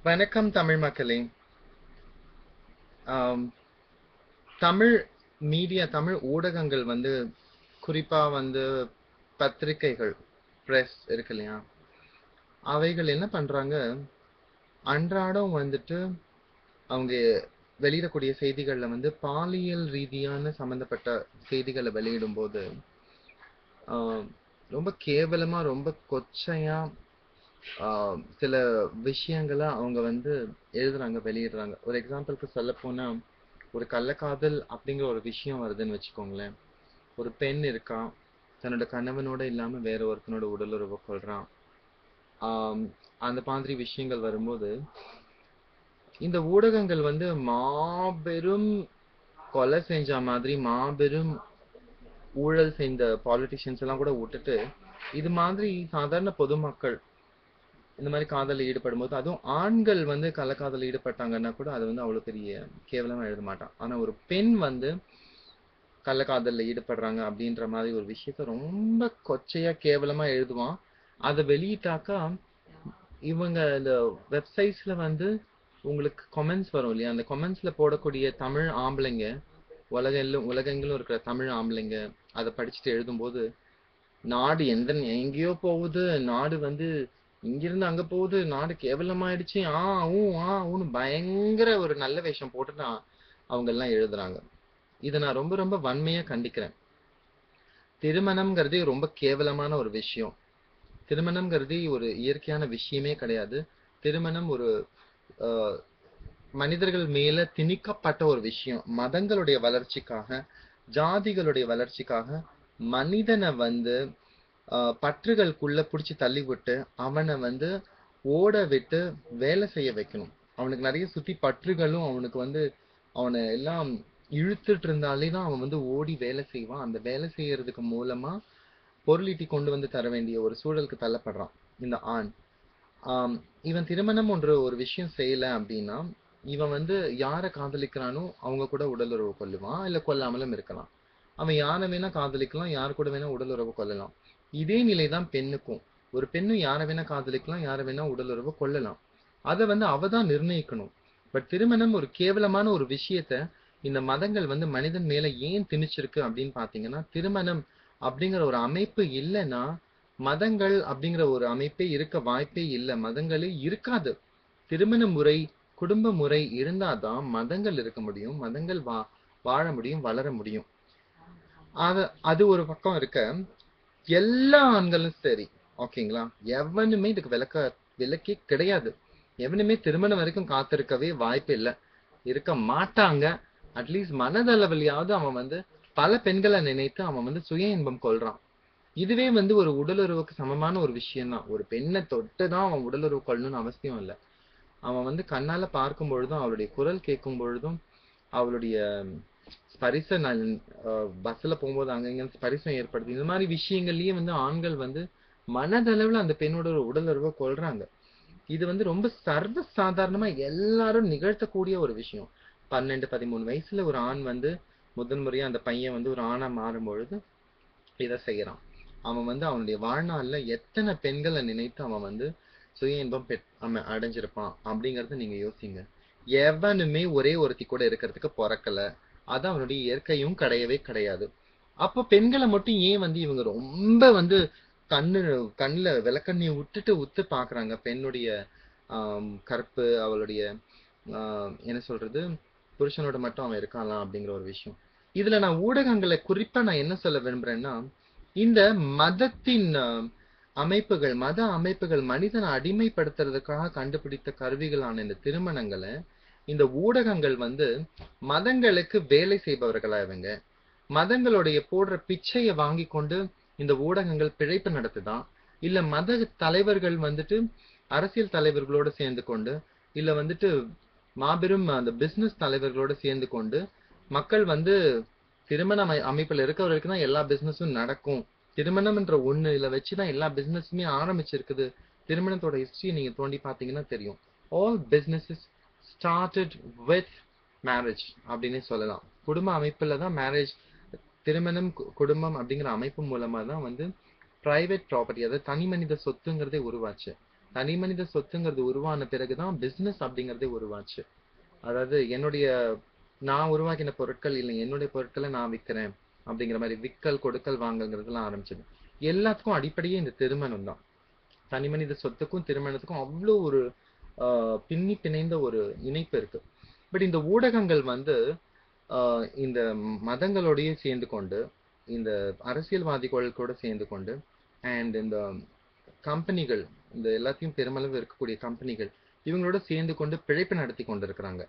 வணக்கம் தமிழ் மக்களே. ஆம், தமிழ் தமிழ் ஊடகங்கள் வந்து குறிப்பா வந்து பத்திரிகைகள், பிரஸ் இருக்கு இல்லையா? அவைகள் என்ன பண்றாங்க? அன்றாடம் வந்துட்டு அவங்க வெளியிடக்கூடிய செய்திகள்ல வந்து பாலியல் ரீதியான சம்பந்தப்பட்ட செய்திகளை வெளியிடும் போது ஆம், ரொம்ப கேவலமா, ரொம்ப கொச்சையா சில விஷயங்களை அவங்க வந்து எழுதுறாங்க, வெளியிடுறாங்க. ஒரு எக்ஸாம்பிளுக்கு சொல்ல போனா, ஒரு கள்ளக்காதல் அப்படிங்கிற ஒரு விஷயம் வருதுன்னு வச்சுக்கோங்களேன். ஒரு பெண் இருக்கா, தன்னோட கணவனோட இல்லாம வேற ஒருத்தனோட உடலுறவு கொள்றான். ஆம், அந்த மாதிரி விஷயங்கள் வரும்போது இந்த ஊடகங்கள் வந்து மாபெரும் கொலை செஞ்ச மாதிரி, மாபெரும் ஊழல் செய்த பாலிட்டிஷியன்ஸ் எல்லாம் கூட விட்டுட்டு, இது மாதிரி சாதாரண பொதுமக்கள் இந்த மாதிரி காதல்ல ஈடுபடும் போது, அதுவும் ஆண்கள் வந்து கள்ளக்காதல் ஈடுபட்டாங்கன்னா கூட அது வந்து அவ்வளவு பெரிய கேவலமா எழுத மாட்டான். ஆனா ஒரு பெண் வந்து கள்ளக்காதல்ல ஈடுபடுறாங்க அப்படின்ற மாதிரி ஒரு விஷயத்த ரொம்ப கொச்சையா கேவலமா எழுதுவான். அதை வெளியிட்டாக்கா இவங்க இந்த வெப்சைட்ஸ்ல வந்து உங்களுக்கு கமெண்ட்ஸ் வரும் இல்லையா? அந்த கமெண்ட்ஸ்ல போடக்கூடிய தமிழ் ஆம்பளைங்க, உலகெங்கிலும் இருக்கிற தமிழ் ஆம்பளைங்க அதை படிச்சுட்டு எழுதும்போது, நாடு எங்கேயோ போகுது, நாடு வந்து இங்கிருந்து அங்க போகுது, நாடு கேவலமாயிடுச்சு, ஊன்னு பயங்கர ஒரு நல்ல வேஷம் போட்டு அவங்க எல்லாம் எழுதுறாங்க. இதை நான் ரொம்ப ரொம்ப வன்மையா கண்டிக்கிறேன். திருமணம்ங்கிறதே ரொம்ப கேவலமான ஒரு விஷயம். திருமணம்ங்கிறது ஒரு இயற்கையான விஷயமே கிடையாது. திருமணம் ஒரு ஆஹ், மனிதர்கள் மேல திணிக்கப்பட்ட ஒரு விஷயம். மதங்களுடைய வளர்ச்சிக்காக, ஜாதிகளுடைய வளர்ச்சிக்காக மனிதனை வந்து பற்றுகளுக்குள்ள புடிச்சு தள்ளி விட்டு அவனை வந்து ஓட விட்டு வேலை செய்ய வைக்கணும். அவனுக்கு நிறைய சுத்தி பற்றுகளும் அவனுக்கு வந்து அவனை எல்லாம் இழுத்துட்டு இருந்தாலே தான் அவன் வந்து ஓடி வேலை செய்வான். அந்த வேலை செய்யறதுக்கு மூலமா பொருளீட்டி கொண்டு வந்து தர வேண்டிய ஒரு சூழலுக்கு தள்ளப்படுறான் இந்த ஆண். ஆம், இவன் திருமணம் ஒரு விஷயம் செய்யல அப்படின்னா, இவன் வந்து யாரை காதலிக்கிறானோ அவங்க கூட உடலுறவு கொள்ளுவான், இல்ல கொல்லாமலும் இருக்கலாம். அவன் யாரை வேணா காதலிக்கலாம், யாரு கூட வேணா உடலுறவு கொள்ளலாம். இதே நிலைதான் பெண்ணுக்கும். ஒரு பெண்ணும் யாரை வேணா காதலிக்கலாம், யாரை வேணா உடலுறவு கொள்ளலாம். அதை வந்து அவ தான் நிர்ணயிக்கணும். பட் திருமணம் ஒரு கேவலமான ஒரு விஷயத்த இந்த மதங்கள் வந்து மனிதன் மேல ஏன் திணிச்சிருக்கு அப்படின்னு பாத்தீங்கன்னா, திருமணம் அப்படிங்கிற ஒரு அமைப்பு இல்லைன்னா மதங்கள் அப்படிங்கிற ஒரு அமைப்பே இருக்க வாய்ப்பே இல்லை. மதங்களே இருக்காது. திருமண முறை, குடும்ப முறை இருந்தாதான் மதங்கள் இருக்க முடியும், மதங்கள் வாழ முடியும், வளர முடியும். அது அது ஒரு பக்கம் இருக்க, எல்லா ஆண்களும் சரி, ஓகேங்களா, எவனுமே இதுக்கு விலக்கே கிடையாது. எவனுமே திருமணம் வரைக்கும் காத்திருக்கவே வாய்ப்பு இல்லை, இருக்க மாட்டாங்க. அட்லீஸ்ட் மனதளவிலையாவது அவன் வந்து பல பெண்களை நினைத்து அவன் வந்து சுய இன்பம் கொள்றான். இதுவே வந்து ஒரு உடலுறவுக்கு சமமான ஒரு விஷயம் தான். ஒரு பெண்ணை தொட்டுதான் அவன் உடலுறவு கொள்ளணும்னு அவசியம் இல்லை. அவன் வந்து கண்ணால பார்க்கும் பொழுதும், அவளுடைய குரல் கேட்கும் பொழுதும், அவளுடைய ஸ்பரிச பஸ்ல போகும்போது அங்கங்க ஸ்பரிசம் ஏற்படுது. இந்த மாதிரி விஷயங்கள்லயே வந்து ஆண்கள் வந்து மனதளவுல அந்த பெண்ணோட ஒரு உடலுறவை கொள்றாங்க. இது வந்து ரொம்ப சர்வ சாதாரணமா எல்லாரும் நிகழ்த்தக்கூடிய ஒரு விஷயம். 12, 13 வயசுல ஒரு ஆண் வந்து முதல் முறையா அந்த பையன் வந்து ஒரு ஆணா மாறும் பொழுது இதை செய்யறான். அவன் வந்து அவனுடைய வாழ்நாள்ல எத்தனை பெண்களை நினைத்து அவன் வந்து சுய இன்பம் அவன் அடைஞ்சிருப்பான் அப்படிங்கறத நீங்க யோசிங்க. எவனுமே ஒரே ஒருத்தி கூட இருக்கிறதுக்கு பிறக்கல. அது அவனுடைய இயற்கையும் கிடையவே கிடையாது. அப்ப பெண்களை மட்டும் ஏன் வந்து இவங்க ரொம்ப வந்து கண்ணு கண்ணுல விளக்கண்ணியை விட்டுட்டு உத்து பாக்குறாங்க? பெண்ணுடைய கற்பு, அவளுடைய என்ன சொல்றது, புருஷனோட மட்டும் அவன் இருக்கான்லாம் அப்படிங்கிற ஒரு விஷயம். இதுல நான் ஊடகங்களை குறிப்பா நான் என்ன சொல்ல விரும்புறேன்னா, இந்த மதத்தின் அமைப்புகள், மத அமைப்புகள் மனிதனை அடிமைப்படுத்துறதுக்காக கண்டுபிடித்த கருவிகளான இந்த திருமணங்களை இந்த ஊடகங்கள் வந்து மதங்களுக்கு வேலை செய்பவர்களா இவங்க. மதங்களுடைய போடுற பிச்சையை வாங்கி கொண்டு இந்த ஊடகங்கள் பிழைப்பு நடத்துதான், இல்ல மத தலைவர்கள் வந்துட்டு அரசியல் தலைவர்களோட சேர்ந்து கொண்டு, இல்ல வந்துட்டு மாபெரும் அந்த பிசினஸ் தலைவர்களோட சேர்ந்து கொண்டு மக்கள் வந்து திருமண அமைப்புல இருக்க வரைக்கும் தான் எல்லா பிசினஸும் நடக்கும், திருமணம்ன்ற ஒண்ணுல வச்சுதான் எல்லா பிசினஸுமே ஆரம்பிச்சிருக்குது. திருமணத்தோட ஹிஸ்டரி நீங்க தோண்டி பாத்தீங்கன்னா தெரியும். All businesses started with marriage அப்படின்னு சொல்லலாம். குடும்ப அமைப்புல தான் மேரேஜ், திருமணம், குடும்பம் அப்படிங்கிற அமைப்பு மூலமா தான் வந்து பிரைவேட் ப்ராப்பர்ட்டி, அதாவது தனி மனித சொத்துங்கிறதே உருவாச்சு. தனி மனித சொத்துங்கிறது உருவான பிறகுதான் பிசினஸ் அப்படிங்கறதே உருவாச்சு. அதாவது நான் உருவாக்கின பொருட்கள் இல்லை, என்னுடைய பொருட்களை நான் விற்கிறேன் அப்படிங்கிற மாதிரி விக்கல் கொடுக்கல் வாங்கல்ங்கிறதுலாம் ஆரம்பிச்சது. எல்லாத்துக்கும் அடிப்படையே இந்த திருமணம் தான். தனி மனித சொத்துக்கும் திருமணத்துக்கும் அவ்வளோ ஒரு பின்னி பிணைந்த ஒரு இணைப்பு இருக்கு. பட் இந்த ஊடகங்கள் வந்து இந்த மதங்களோடயே சேர்ந்து கொண்டு, இந்த அரசியல்வாதிகள் கூட சேர்ந்து கொண்டு, அண்ட் இந்த கம்பெனிகள், இந்த எல்லாத்தையும் பெருமளவு இருக்கக்கூடிய கம்பெனிகள், இவங்களோட சேர்ந்து கொண்டு பிழைப்பு நடத்தி கொண்டிருக்கிறாங்க.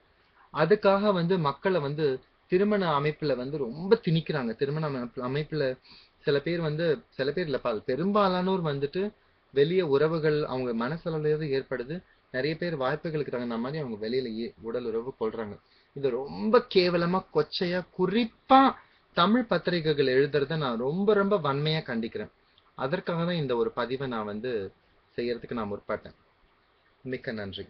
அதுக்காக வந்து மக்களை வந்து திருமண அமைப்புல வந்து ரொம்ப திணிக்கிறாங்க. திருமண அமைப்புல சில பேர் இல்லப்பா, பெரும்பாலானோர் வந்துட்டு வெளிய உறவுகள் அவங்க மனசளவுல ஏற்படுது. நிறைய பேர் வாய்ப்புகளுக்கு தகுந்த மாதிரி அவங்க வெளியில உடல் உறவு கொள்றாங்க. இது ரொம்ப கேவலமா, கொச்சையா, குறிப்பா தமிழ் பத்திரிகைகள் எழுதுறத நான் ரொம்ப ரொம்ப வன்மையா கண்டிக்கிறேன். அதற்காக தான் இந்த ஒரு பதிவை நான் வந்து செய்யறதுக்கு நான் முற்பட்டேன். மிக்க நன்றி.